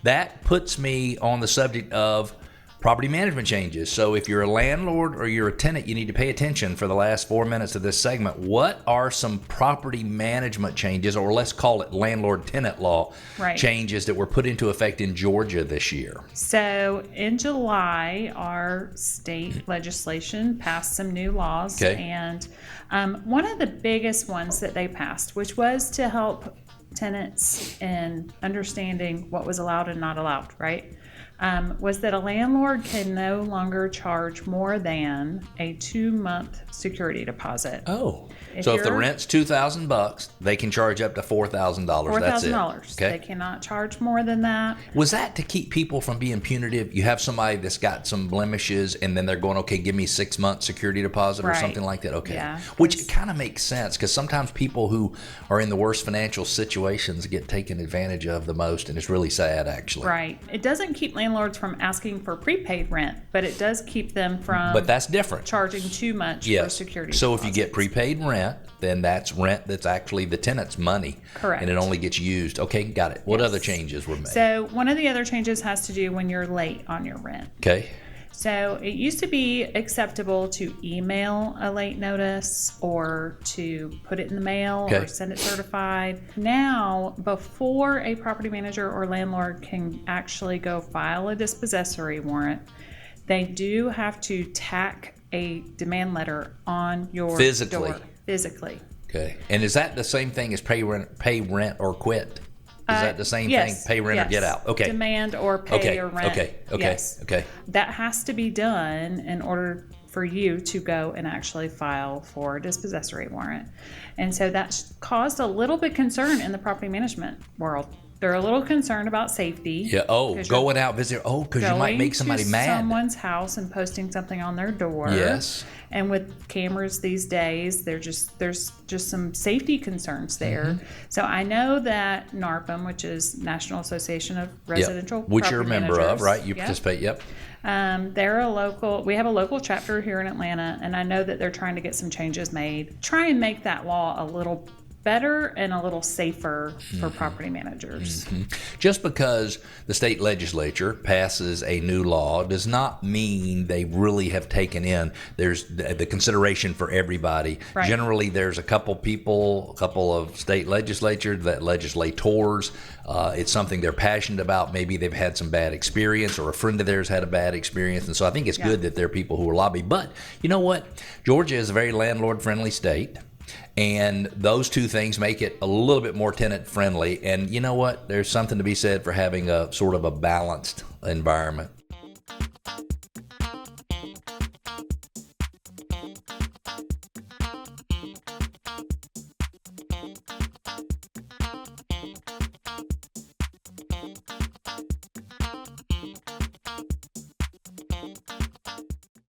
That puts me on the subject of property management changes. So if you're a landlord or you're a tenant, you need to pay attention for the last 4 minutes of this segment. What are some property management changes, or let's call it landlord-tenant law changes that were put into effect in Georgia this year? So in July, our state legislation passed some new laws. And one of the biggest ones that they passed, which was to help tenants in understanding what was allowed and not allowed, right? Was that a landlord can no longer charge more than a 2-month security deposit. Oh, so if the rent's $2,000, they can charge up to $4,000. That's it. $4,000. They cannot charge more than that. Was that to keep people from being punitive? You have somebody that's got some blemishes, and then they're going, okay, give me 6 months security deposit or something like that. Okay, yeah. Which kind of makes sense, because sometimes people who are in the worst financial situations get taken advantage of the most, and it's really sad, actually. Right. It doesn't keep landlords from asking for prepaid rent, but it does keep them from. But that's different. Charging too much for security. So deposits. if you get prepaid rent, then that's rent that's actually the tenant's money. Correct. And it only gets used. Okay, got it. What other changes were made? So one of the other changes has to do when you're late on your rent. Okay. So it used to be acceptable to email a late notice or to put it in the mail or send it certified. Now, before a property manager or landlord can actually go file a dispossessory warrant, they do have to tack a demand letter on your door. Physically. Okay. And is that the same thing as pay rent or quit? Is that the same thing? Pay rent or get out? Okay. Demand or pay or rent. Okay. Yes. Okay. That has to be done in order for you to go and actually file for a dispossessory warrant. And so that's caused a little bit concern in the property management world. They're a little concerned about safety. Yeah. Oh, going out visit. Oh, because you might make somebody mad. Someone's house and posting something on their door. Yes. And with cameras these days, there's just some safety concerns there. Mm-hmm. So I know that NARPM, which is National Association of Residential Which Property you're a member Managers, of, right? You participate. Yep. They're a local. We have a local chapter here in Atlanta, and I know that they're trying to get some changes made. Try and make that law a little better and a little safer for property managers. Just because the state legislature passes a new law does not mean they really have taken in. There's the consideration for everybody. Right. Generally, there's a couple of state legislators, that legislators. It's something they're passionate about. Maybe they've had some bad experience, or a friend of theirs had a bad experience. And so I think it's good that there are people who are lobby. But you know what? Georgia is a very landlord-friendly state. And those two things make it a little bit more tenant friendly. And you know what? There's something to be said for having a sort of a balanced environment.